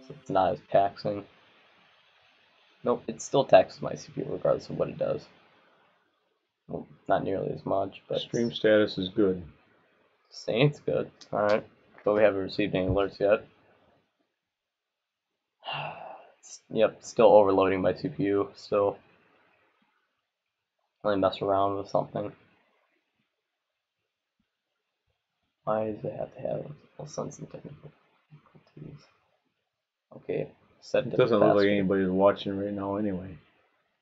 it's not as taxing. Nope, it still taxes my CPU regardless of what it does. Well, not nearly as much, but Stream status is good. saying it's good. Alright, but we haven't received any alerts yet. Yep, still overloading my CPU, still really mess around with something. Why does it have to have some technical difficulties? Okay, set it doesn't look like anybody's watching right now anyway.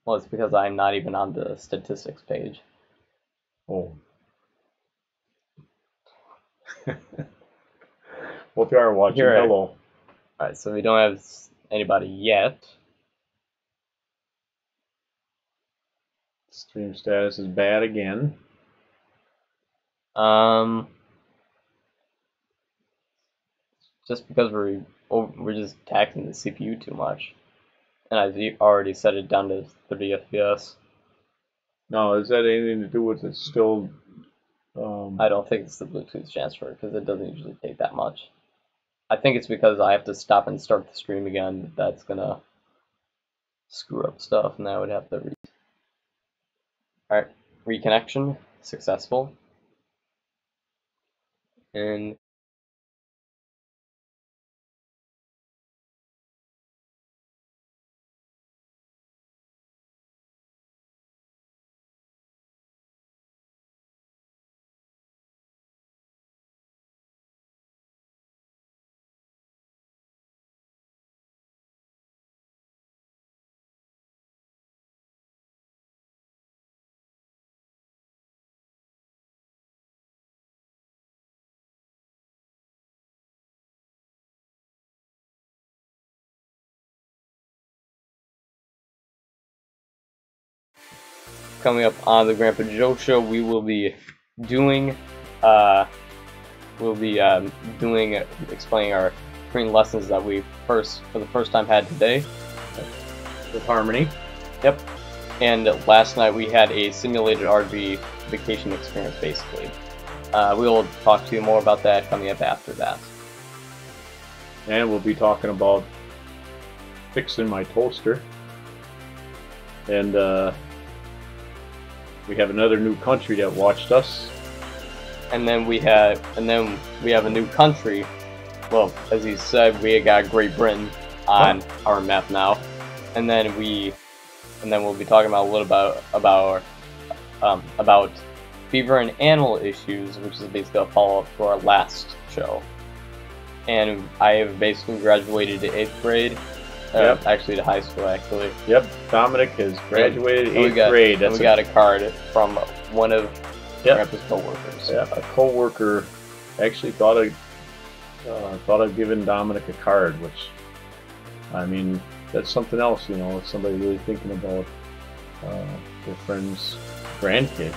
Well, it's because I'm not even on the statistics page. Oh. Well, if you are watching, hello. Alright, so we don't have anybody yet. Stream status is bad again. Just because we're just taxing the CPU too much, and I've already set it down to 30 FPS. No, is that anything to do with it still? I don't think it's the Bluetooth transfer because it doesn't usually take that much. I think it's because I have to stop and start the stream again. That's gonna screw up stuff, and I would have to Alright, reconnection successful. And coming up on the Grandpa Joe Show, we will be doing explaining our Korean lessons that we for the first time had today with Harmony. Yep. And last night we had a simulated RV vacation experience, basically. We will talk to you more about that coming up after that. And we'll be talking about fixing my toaster. And we have another new country that watched us. And then we have a new country. Well, as he said, we got Great Britain on our map now. And then we'll be talking about a little about fever and animal issues, which is basically a follow-up to our last show. And I have basically graduated to 8th grade. Yep. Actually to high school, actually. Yep, Dominic has graduated 8th grade. And we got a card from one of Grandpa's co-workers. Yeah, a co-worker actually thought of giving Dominic a card, which, I mean, that's something else, you know, somebody really thinking about their friend's grandkid.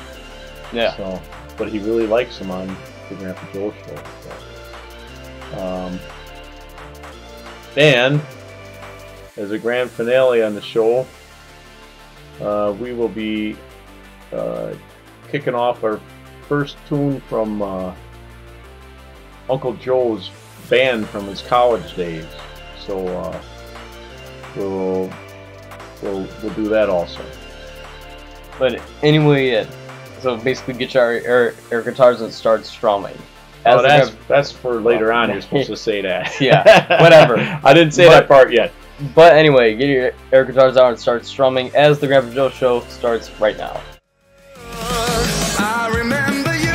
Yeah. So, but he really likes him on the Grandpa Joe Show. So. And as a grand finale on the show, we will be kicking off our first tune from Uncle Joe's band from his college days. So we'll do that also. But anyway, so basically get your air guitars and start strumming. Oh, that's for later on. You're supposed to say that. Yeah, whatever. I didn't say that part yet. But anyway, get your air guitars out and start strumming as the Grandpa Joe Show starts right now. I remember you.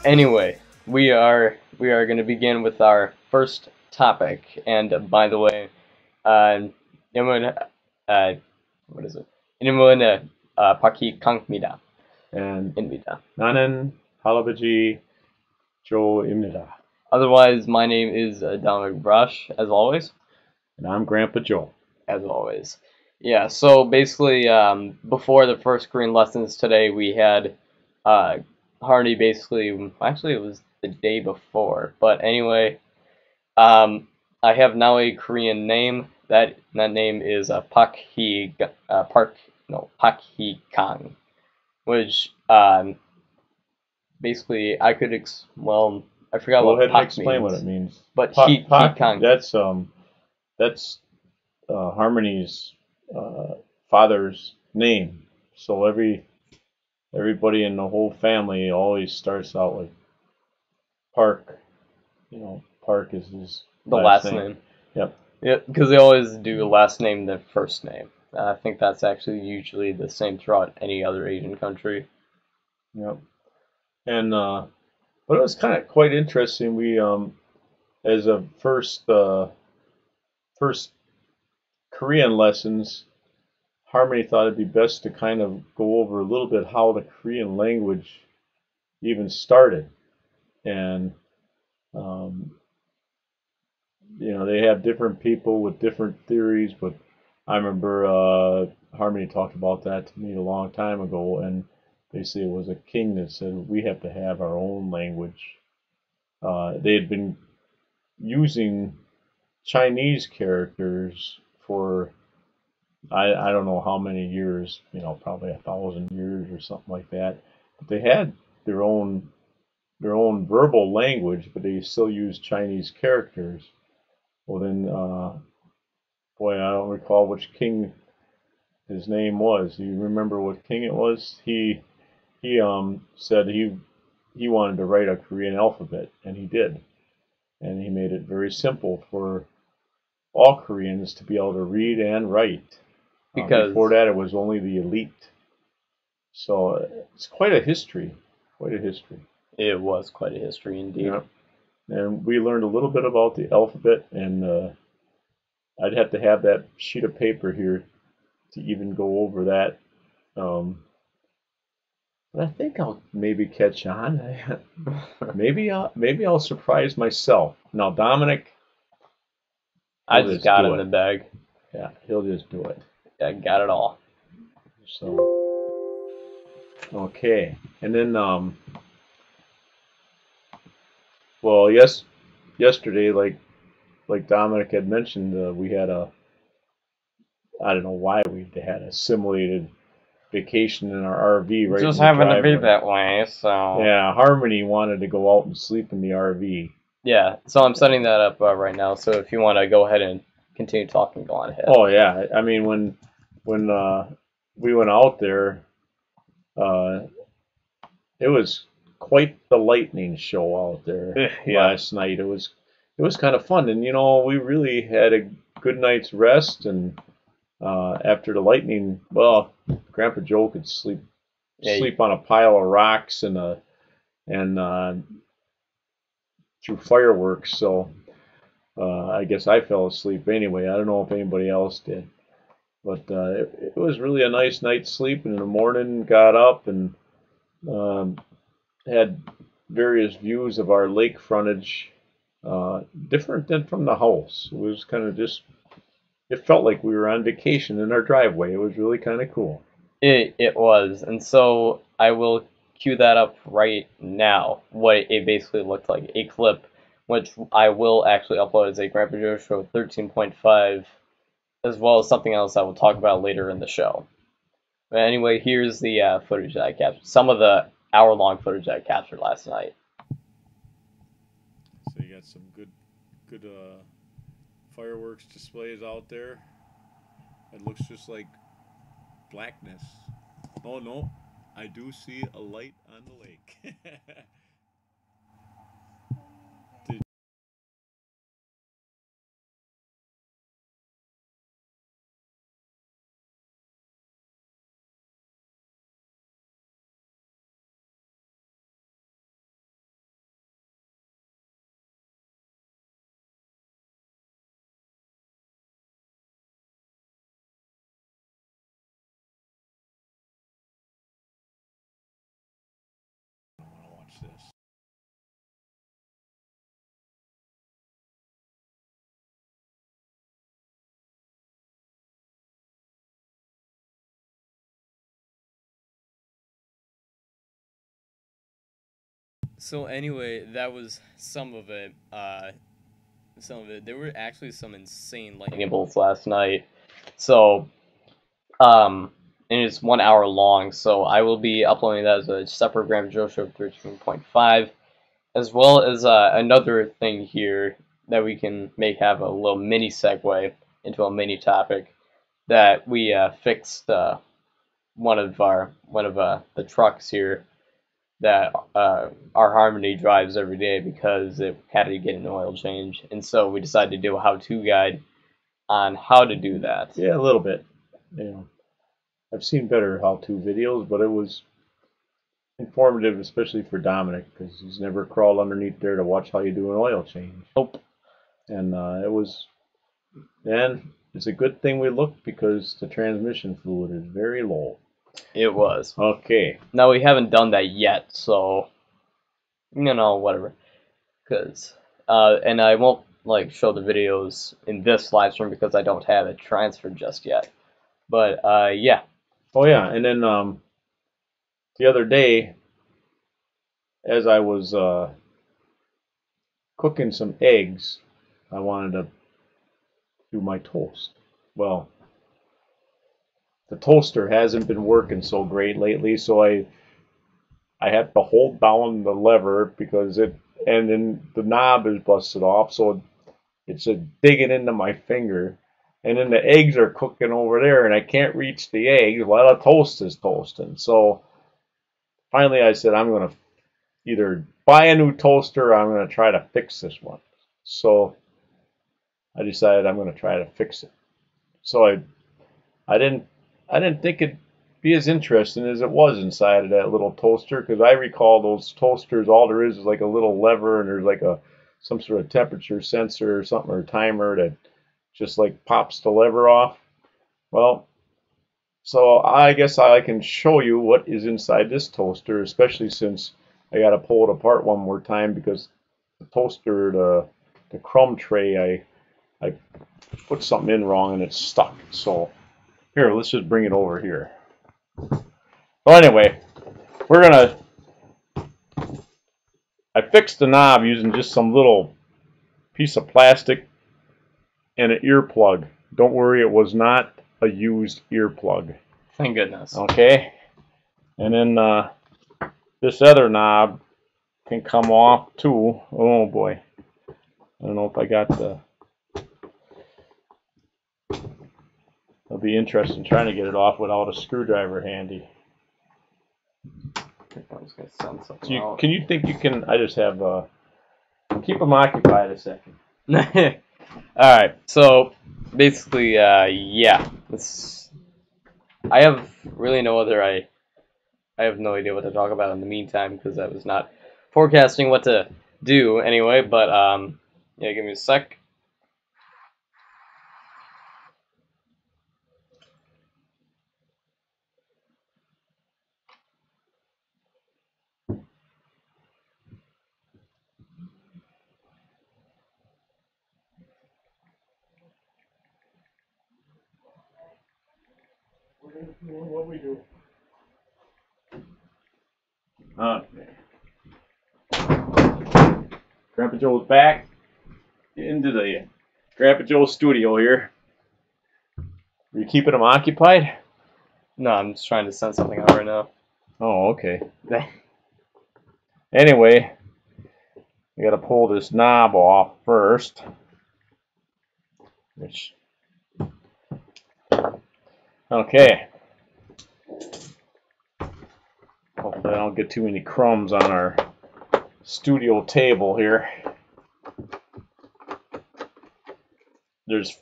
Anyway, we are going to begin with our first topic, and by the way, what is it? 이름은 바퀴 강입니다. And 입니다. 나는 할아버지 조입니다. Otherwise, my name is Dominic Brush, as always. And I'm Grandpa Joe. As always. Yeah, so basically, before the first Korean lessons today, we had Hardy basically, actually it was the day before, but anyway, I have now a Korean name, That name is Pak Kang, which basically I could I forgot Go what ahead and Pak explain what means, it means. but he Pak, Kang. that's Harmony's father's name. So everybody in the whole family always starts out with Park. Park is his The last last name. name. Yep. Yeah, because they always do last name then first name. I think that's actually usually the same throughout any other Asian country. Yep. And but it was kind of quite interesting. We as a first Korean lessons, Harmony thought it'd be best to kind of go over a little bit how the Korean language even started. And um, they have different people with different theories, but I remember Harmony talked about that to me a long time ago, and they say it was a king that said we have to have our own language. They had been using Chinese characters for I don't know how many years, probably 1,000 years or something like that. But they had their own verbal language, but they still used Chinese characters. Well, then, boy, I don't recall which king his name was. Do you remember what king it was? He said he wanted to write a Korean alphabet, and he did, and he made it very simple for all Koreans to be able to read and write. Before Because that, it was only the elite. So it's quite a history, quite a history. it was quite a history indeed. Yeah. And we learned a little bit about the alphabet, and I'd have to have that sheet of paper here to even go over that. But I think I'll maybe catch on. Maybe I'll surprise myself. Now Dominic, I he'll just just got do in the it. bag. Yeah, he'll just do it. I got it all. So okay, and then well, yesterday, like Dominic had mentioned, we had I don't know why we had a simulated vacation in our RV right Just in the happened to be driveway. that way, so Yeah, Harmony wanted to go out and sleep in the RV. yeah. So I'm setting that up right now. So if you want to go ahead and continue talking, go on ahead. Oh yeah, I mean when we went out there, uh, it was quite the lightning show out there Yeah. last night. It was kind of fun, and we really had a good night's rest. And after the lightning, well, Grandpa Joe could Yeah. sleep on a pile of rocks and through fireworks. So I guess I fell asleep anyway. I don't know if anybody else did, but it was really a nice night's sleep. And in the morning, got up and um, had various views of our lake frontage, different than from the house. It was kind of just, it felt like we were on vacation in our driveway. It was really kind of cool. It was, and so I will cue that up right now. What it basically looked like, a clip, which I will actually upload as a Grandpa Joe Show 13.5, as well as something else I will talk about later in the show. But anyway, here's the footage that I captured. Some of the hour-long footage that I captured last night. So you got some good fireworks displays out there. It looks just like blackness. Oh no, I do see a light on the lake. Did I want to watch this? So anyway, that was some of it. some of it. There were actually some insane lightning bolts last night. So, and it's 1 hour long. So I will be uploading that as a separate Grandpa Joe Show 13.5, as well as another thing here that we can make have a little mini segue into a mini topic that we fixed one of the trucks here that our Harmony drives every day because it had to get an oil change, and so we decided to do a how-to guide on how to do that. Yeah, a little bit. You know, I've seen better how-to videos, but it was informative, especially for Dominic, because he's never crawled underneath there to watch how you do an oil change. Nope. And it's a good thing we looked because the transmission fluid is very low. It was. Okay. Now we haven't done that yet, so whatever. And I won't show the videos in this live stream because I don't have it transferred just yet. But yeah. Oh yeah, and then the other day, as I was cooking some eggs, I wanted to do my toast. Well, the toaster hasn't been working so great lately, so I have to hold down the lever because and then the knob is busted off, so it's digging into my finger, and then the eggs are cooking over there, and I can't reach the eggs while the toast is toasting. So finally, I said I'm going to either buy a new toaster or I'm going to try to fix this one. So I decided I'm going to try to fix it. So I didn't think it'd be as interesting as it was inside of that little toaster, because I recall those toasters, all there is like a little lever, and there's like some sort of temperature sensor or something, or timer that just like pops the lever off. Well, so I guess I can show you what is inside this toaster, especially since I got to pull it apart one more time because the toaster, the crumb tray, I put something in wrong and it's stuck. So here, let's just bring it over here. Well, anyway, I fixed the knob using just some little piece of plastic and an earplug. Don't worry, it was not a used earplug. Thank goodness. Okay. And then this other knob can come off too. Oh boy. I don't know if I got the... It'll be interesting trying to get it off without a screwdriver handy. I was going to send something out. Can you think you can... I just have... keep them occupied a second. Alright, so basically, yeah. I have really no other... I have no idea what to talk about in the meantime because I was not forecasting what to do anyway, but yeah, give me a sec. What we do? Okay. Grandpa Joe's back into the Grandpa Joe's studio here. Are you keeping him occupied? No, I'm just trying to send something out right now. Oh, okay. Anyway, we got to pull this knob off first. Okay. Hopefully I don't get too many crumbs on our studio table here. This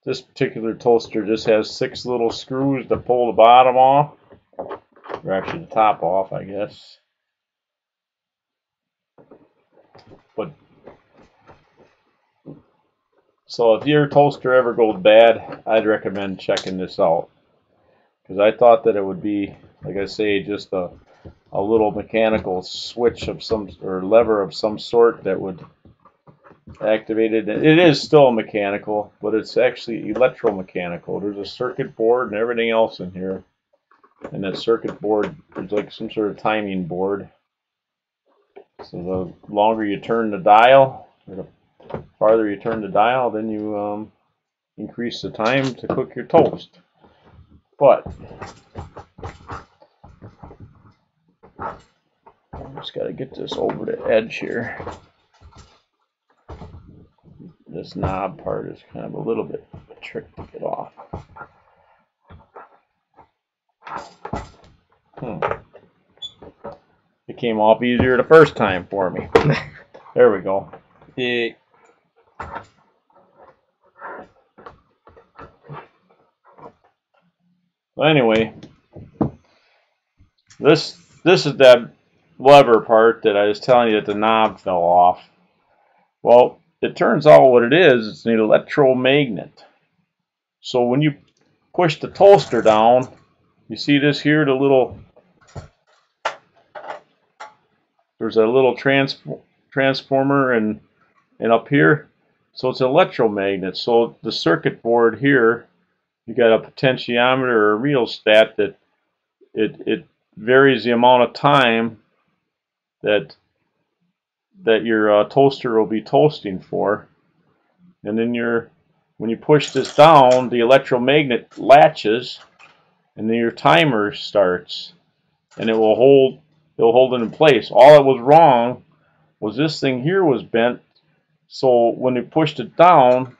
particular toaster just has 6 little screws to pull the bottom off, or actually the top off, I guess. But so if your toaster ever goes bad, I'd recommend checking this out, because I thought that it would be, like I say, just a little mechanical switch of or lever of some sort that would activate it. It is still mechanical, but it's actually electromechanical. There's a circuit board and everything else in here, and that circuit board is like some sort of timing board. So the longer you turn the dial, or farther you turn the dial, then you increase the time to cook your toast. But I just got to get this over the edge here. This knob part is kind of a little bit of a trick to get off. It came off easier the first time for me. There we go. Yeah. So anyway, this is that lever part that I was telling you that the knob fell off. Well, it turns out what it is, it's an electromagnet. So when you push the toaster down, you see this here, there's a little transformer and up here. So it's an electromagnet. So the circuit board here, you got a potentiometer or a rheostat that it varies the amount of time that your toaster will be toasting for, and then when you push this down, the electromagnet latches, and then your timer starts, and it'll hold it in place. All that was wrong was this thing here was bent, so when you pushed it down,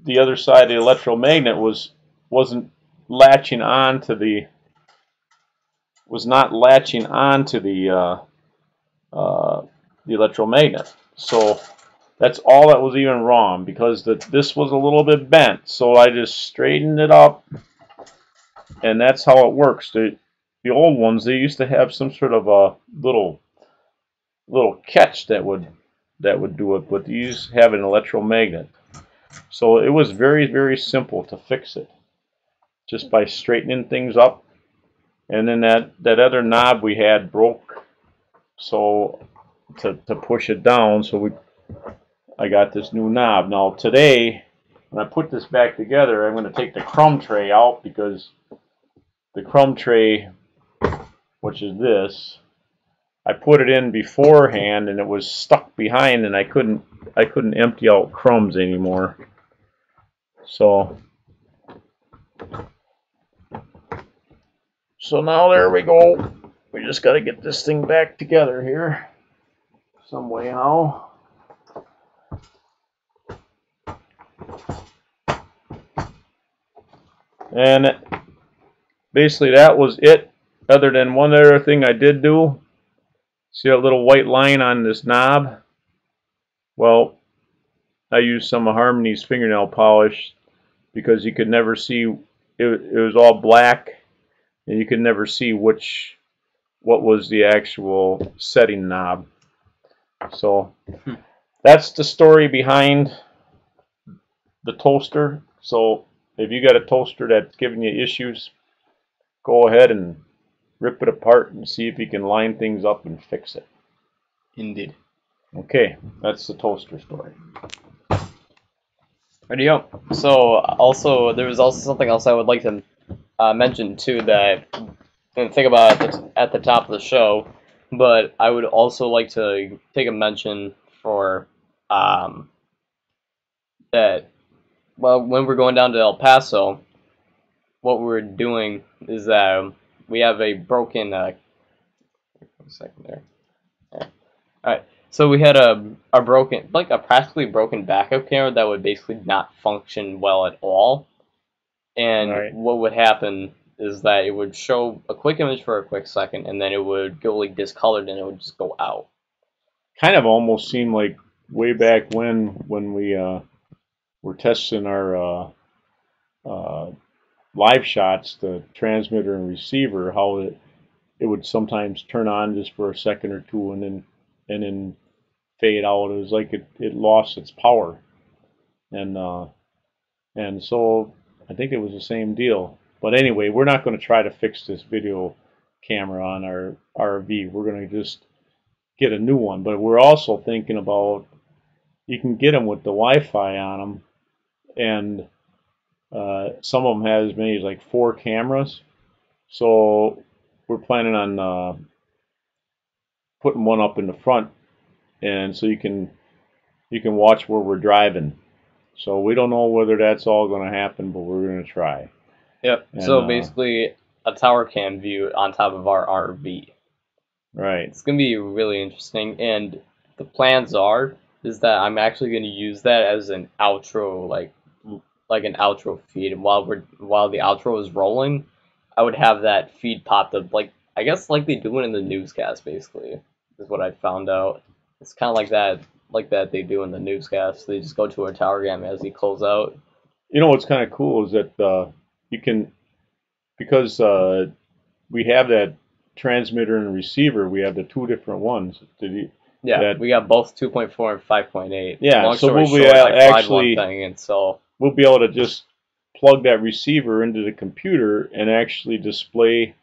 the other side of the electromagnet wasn't latching onto the electromagnet. So that's all that was even wrong, because this was a little bit bent. So I just straightened it up, and that's how it works. The old ones, they used to have some sort of a little catch that would do it, but these have an electromagnet. So it was very, very simple to fix it, just by straightening things up. And then that other knob we had broke, so to push it down, so I got this new knob. Now today, when I put this back together, I'm going to take the crumb tray out, because the crumb tray, which is this, I put it in beforehand and it was stuck behind, and I couldn't empty out crumbs anymore. So now there we go. We just got to get this thing back together here some way, how. And basically that was it, other than one other thing I did do. See that little white line on this knob? Well, I used some of Harmony's fingernail polish, because you could never see, it was all black, and you could never see what was the actual setting knob. So that's the story behind the toaster. So if you got a toaster that's giving you issues, go ahead and rip it apart and see if you can line things up and fix it. Indeed. Okay, that's the toaster story. Radio. So also, there was also something else I would like to mention too, that I didn't think about at the top of the show, but I would also like to take a mention for that. Well, when we're going down to El Paso, what we're doing is that we have a broken. 1 second there. Yeah. All right. So we had a broken, like a practically broken backup camera that would basically not function well at all. And Right. what would happen is that it would show a quick image for a quick second, and then it would go like discolored, and it would just go out. Kind of almost seemed like way back when we were testing our live shots, the transmitter and receiver, how it would sometimes turn on just for a second or two, and then fade out. It was like it lost its power, and so I think it was the same deal. But anyway, we're not going to try to fix this video camera on our RV. We're going to just get a new one. But we're also thinking about, you can get them with the Wi-Fi on them, and some of them have as many as like 4 cameras. So we're planning on putting one up in the front, and so you can you can watch where we're driving. So we don't know whether that's all going to happen, but we're going to try. Yep. And, so basically, a tower cam view on top of our RV. Right. It's gonna be really interesting, and the plans is that I'm actually gonna use that as an outro, like an outro feed. And while the outro is rolling, I would have that feed popped up, like I guess like they do it in the newscast. Basically, is what I found out. It's kind of like that they do in the newscast. They just go to a tower cam as he close out. You know what's kind of cool is that you can, because we have that transmitter and receiver, we have the two different ones. Yeah, we got both 2.4 and 5.8. Yeah, Long so story we'll be short, I tried actually one thing, and so we'll be able to just plug that receiver into the computer and actually display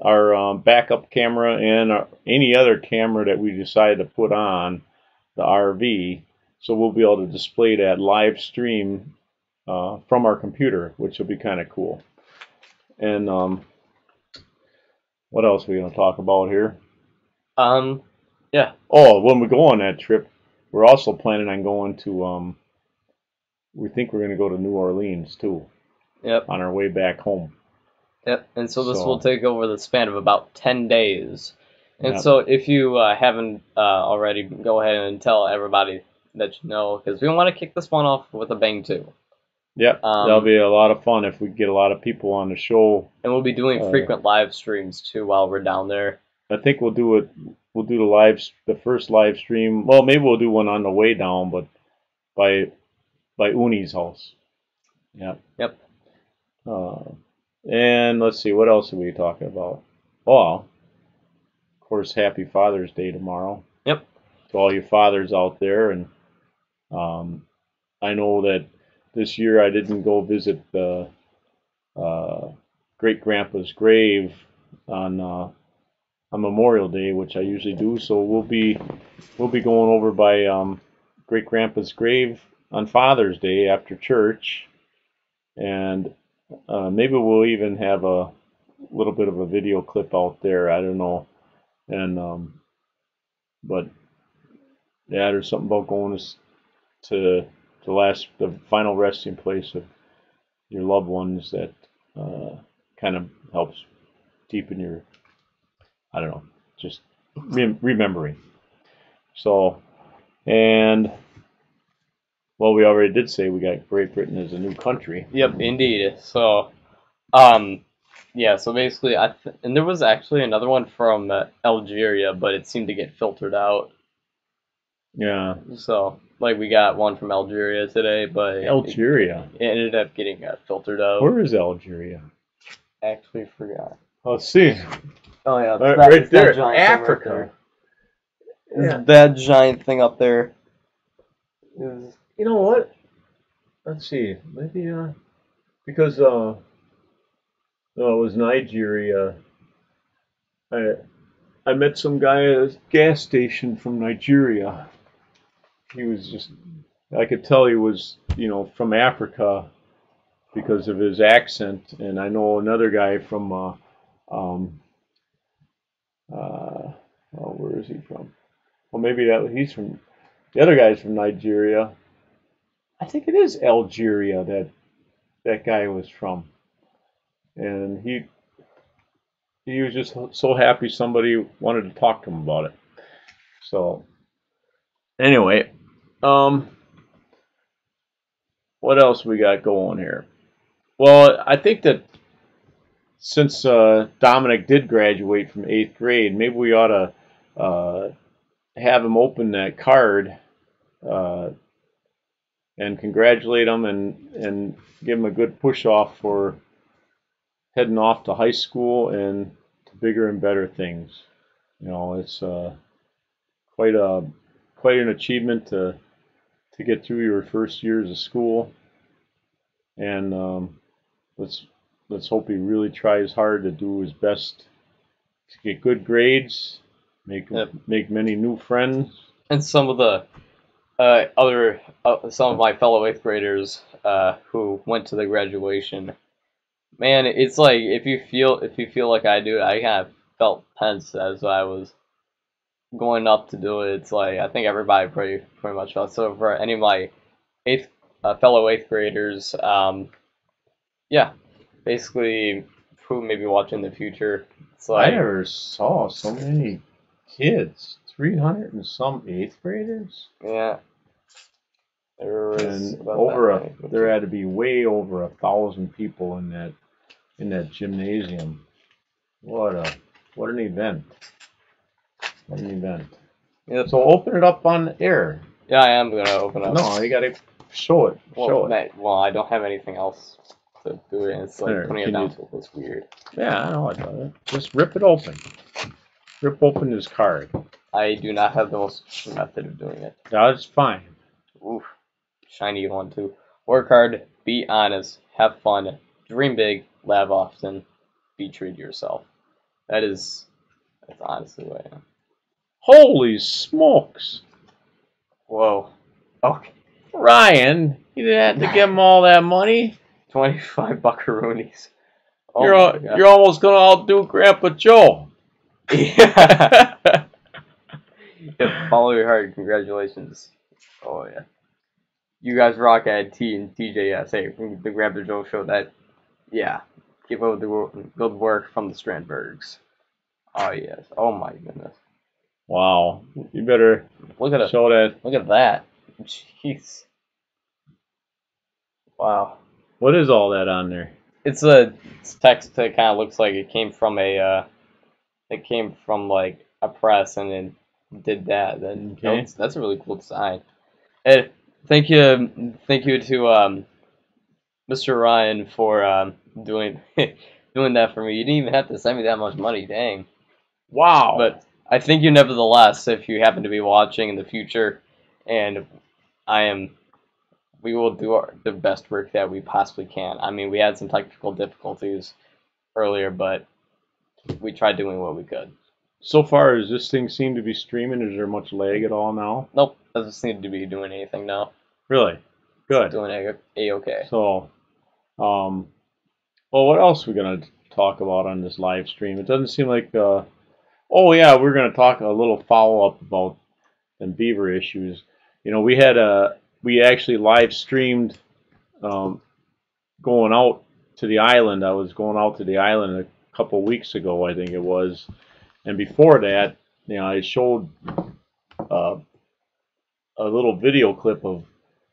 our backup camera and any other camera that we decide to put on the RV. So we'll be able to display that live stream from our computer, which will be kind of cool. And what else are we going to talk about here? Yeah. Oh, when we go on that trip, we're also planning on going to, we think we're going to go to New Orleans too. Yep. On our way back home. Yep. And so this will take over the span of about 10 days. And Yep. so if you haven't already, go ahead and tell everybody that you know, because we want to kick this one off with a bang too. Yep. That'll be a lot of fun if we get a lot of people on the show. And we'll be doing frequent live streams too while we're down there. I think we'll do it. We'll do the first live stream. Well, maybe we'll do one on the way down, but by Uni's house. Yep. Yep. And let's see, what else are we talking about? Oh, of course, Happy Father's Day tomorrow. Yep. To all you fathers out there, and I know that this year I didn't go visit the great grandpa's grave on Memorial Day, which I usually do. So we'll be going over by great grandpa's grave on Father's Day after church, and maybe we'll even have a little bit of a video clip out there. I don't know, and but yeah, there's something about going to the final resting place of your loved ones that kind of helps deepen your, I don't know, just remembering. So, and well, we already did say we got Great Britain as a new country. Yep, indeed. So, yeah. So basically, and there was actually another one from Algeria, but it seemed to get filtered out. Yeah. So, like, we got one from Algeria today, but Algeria. It ended up getting filtered out. Where is Algeria? Actually, forgot. Let's see. Oh yeah, right there, Africa. Yeah. That giant thing up there is. You know what? Let's see. Maybe because no, it was Nigeria. I met some guy at a gas station from Nigeria. He was just, I could tell he was, from Africa because of his accent. And I know another guy from, where is he from? Well, maybe the other guy's from Nigeria. I think it is Algeria that guy was from. And he was just so happy somebody wanted to talk to him about it. So, anyway, what else we got going here? Well, I think that since Dominic did graduate from 8th grade, maybe we ought to have him open that card and congratulate him and give him a good push off for heading off to high school and to bigger and better things. It's quite an achievement to get through your first years of school, and let's hope he really tries hard to do his best to get good grades, make many new friends. And some of the some of my fellow 8th graders who went to the graduation, man, it's like if you feel like I do, I kind of felt tense as I was going up to do it, it's like I think everybody pretty much felt. So for any of my eighth fellow eighth graders, yeah, basically who may be watching in the future, it's I like never saw so many kids. 300 and some eighth graders, yeah, there was and about that many. there had to be way over 1,000 people in that gymnasium. What an event! What an event! Yep. So open it up on the air. Yeah, I am gonna open up. No, you gotta show it. Show it. Well, I don't have anything else to do it. It's like There, putting it can down you- to it was weird. Yeah, I know I got it. Just rip it open. Rip open his card. I do not have the most method of doing it. That's fine. Oof, shiny one too. Work hard, be honest, have fun, dream big, laugh often, be true to yourself. That's honestly what I am. Holy smokes! Whoa. Okay. Ryan, you didn't have to give him all that money. 25 buckaroonies. Oh You're almost gonna outdo Grandpa Joe. Yeah. Yeah, follow your heart. Congratulations. Oh yeah. You guys rock at T and TJS. Hey, the Grandpa Joe show that. Yeah. Keep up with the good work from the Strandbergs. Oh yes. Oh my goodness. Wow, you better Look at it. show that. Look at that. Jeez. Wow. What is all that on there? It's a text that kind of looks like it came from like a press and then did that. Then Okay. that's a really cool design. And thank you to Mr. Ryan for doing doing that for me. You didn't even have to send me that much money, dang. Wow. But I thank you nevertheless if you happen to be watching in the future, and we will do the best work that we possibly can. I mean, we had some technical difficulties earlier, but we tried doing what we could. So far, does this thing seem to be streaming? Is there much lag at all now? Nope, doesn't seem to be doing anything now. Really? Good. Doing a-okay. So, well, what else are we gonna talk about on this live stream? It doesn't seem like. Oh yeah, we're gonna talk a little follow up about the beaver issues. You know, we actually live streamed going out to the island. I was going out to the island a couple weeks ago, I think it was, and before that, you know, I showed a little video clip of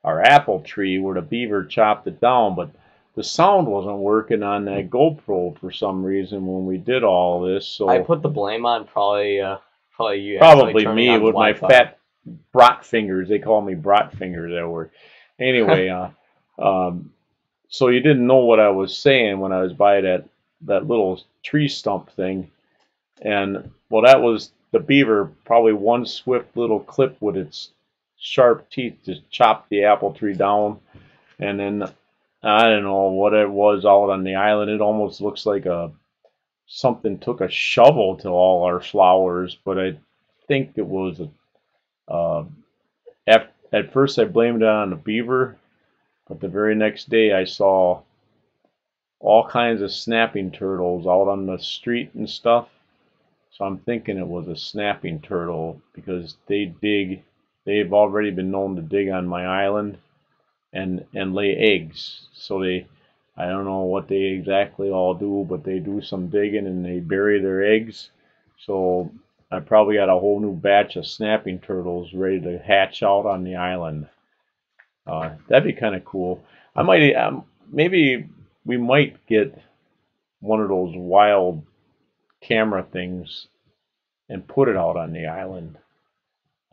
our apple tree where the beaver chopped it down, but the sound wasn't working on that GoPro for some reason when we did all this. So I put the blame on probably you. probably turning me on with my Wi-Fi. fat brat fingers. They call me brat fingers at work. Anyway, so you didn't know what I was saying when I was by that little tree stump thing, and well, that was the beaver. Probably one swift little clip with its sharp teeth just chopped the apple tree down, and then I don't know what it was out on the island. It almost looks like something took a shovel to all our flowers, but I think it was at first I blamed it on the beaver, but the very next day I saw all kinds of snapping turtles out on the street and stuff. So I'm thinking it was a snapping turtle because they've already been known to dig on my island and lay eggs. So I don't know what they exactly all do, but they do some digging and they bury their eggs. So I probably got a whole new batch of snapping turtles ready to hatch out on the island. That'd be kind of cool. I might maybe we might get one of those wild camera things and put it out on the island.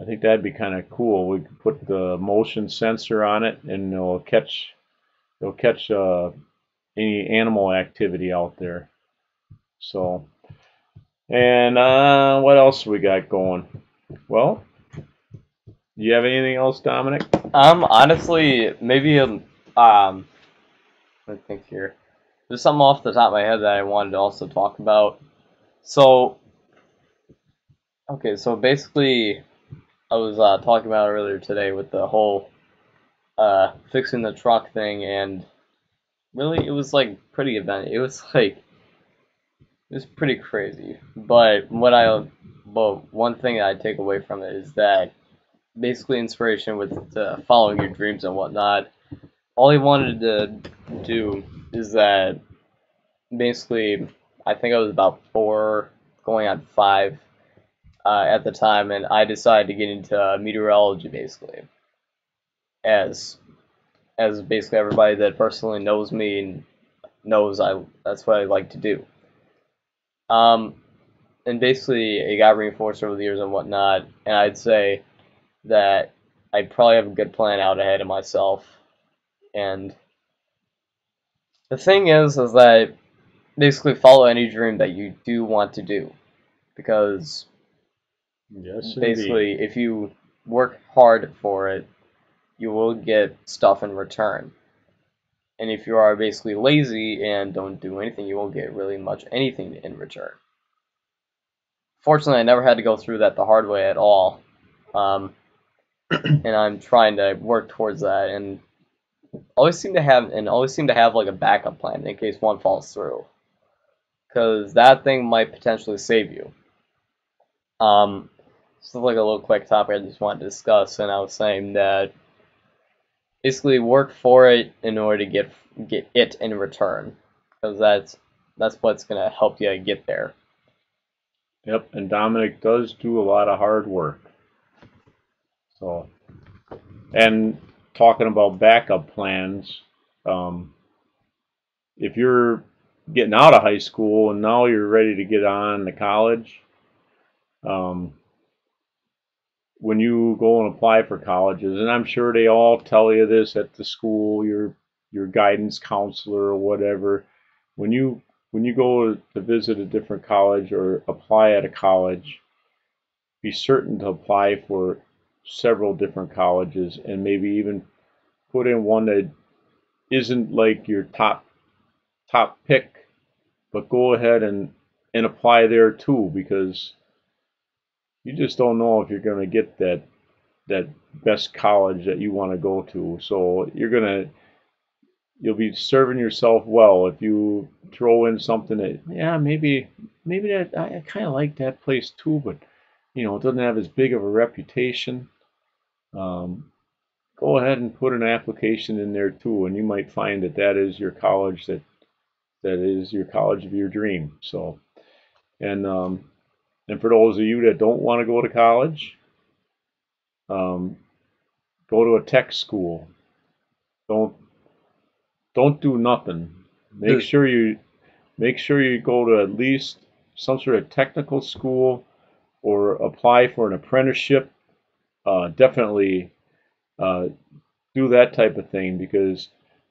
I think that'd be kind of cool. We could put the motion sensor on it, and it'll catch any animal activity out there. So, and what else we got going? Well, do you have anything else, Dominic? Honestly, maybe let me think here. There's something off the top of my head that I wanted to also talk about. So, okay, so basically, I was talking about earlier today with the whole fixing the truck thing, and really, it was like pretty event. It was pretty crazy. But But one thing I take away from it is that basically inspiration with following your dreams and whatnot. All he wanted to do is that basically, I think I was about 4, going on 5 at the time, and I decided to get into meteorology basically, as basically everybody that personally knows me knows that's what I like to do. Um, and basically it got reinforced over the years and whatnot, and I'd say that I probably have a good plan out ahead of myself. And the thing is that basically follow any dream that you do want to do, because Yes, basically indeed. if you work hard for it, you will get stuff in return. And if you are basically lazy and don't do anything, you won't get really much anything in return. Fortunately, I never had to go through that the hard way at all. Um, and I'm trying to work towards that, and always seem to have like a backup plan in case one falls through, because that thing might potentially save you. So like a little quick topic I just wanted to discuss, and I was saying that basically work for it in order to get it in return, because that's what's gonna help you get there. Yep, and Dominic does do a lot of hard work. So, and talking about backup plans, um, if you're getting out of high school and now you're ready to get on to college, um, when you go and apply for colleges, and I'm sure they all tell you this at the school, your guidance counselor or whatever, when you go to visit a different college or apply at a college, be certain to apply for several different colleges and maybe even put in one that isn't like your top pick, but go ahead and apply there too, because you just don't know if you're going to get that best college that you want to go to. So you'll be serving yourself well if you throw in something that, yeah, maybe that I kind of like that place too, but it doesn't have as big of a reputation. Um, Go ahead and put an application in there too, and you might find that is your college, that is your college of your dream. So, and and for those of you that don't want to go to college, um, go to a tech school. Don't don't do nothing. Make The sure you make sure you go to at least some sort of technical school or apply for an apprenticeship. Definitely uh, do that type of thing, because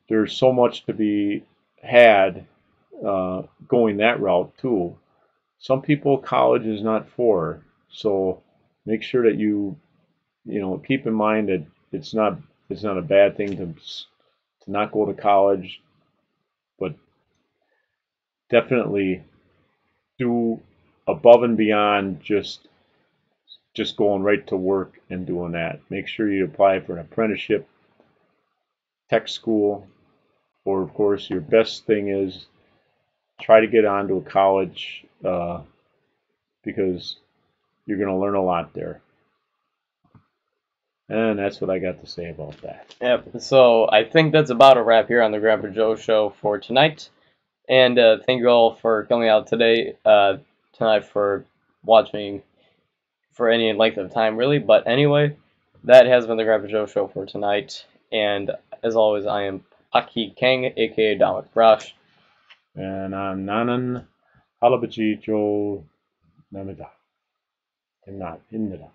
there's so much to be had going that route too. Some people college is not for, so make sure that you keep in mind that it's not a bad thing to not go to college, but definitely do above and beyond just going right to work and doing that. Make sure you apply for an apprenticeship, tech school, or of course your best thing is try to get onto a college, because you're going to learn a lot there. And that's what I got to say about that. Yep. So I think that's about a wrap here on the Grandpa Joe Show for tonight. And thank you all for coming out tonight for watching for any length of time, really. But anyway, that has been the Grandpa Joe Show for tonight. And as always, I am Paki Kang, aka Dominic Brush. And I'm Nanan Halabaji Joe Namida. I'm not in the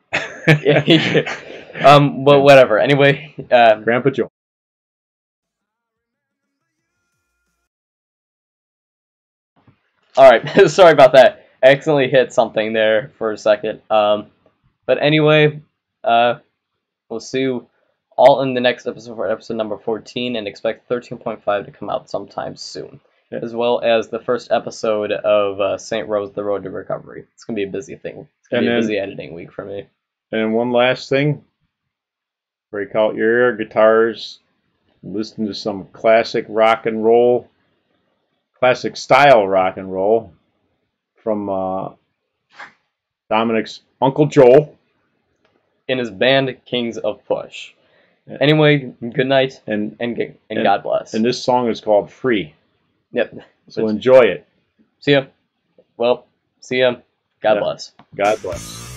But whatever. Anyway, Grandpa Joe. all right. Sorry about that. I accidentally hit something there for a second. But anyway, we'll see you all in the next episode for episode number 14, and expect 13.5 to come out sometime soon, as well as the first episode of St. Rose: The Road to Recovery. It's gonna be a busy thing. It's gonna be a busy editing week for me. And one last thing, break out your air guitars, listen to some classic rock and roll, classic style rock and roll from Dominic's Uncle Joel. In his band, Kings of Push. Anyway, good night, and God bless. And this song is called Free. Yep. So enjoy it. See ya. Well, see ya. God bless. God bless.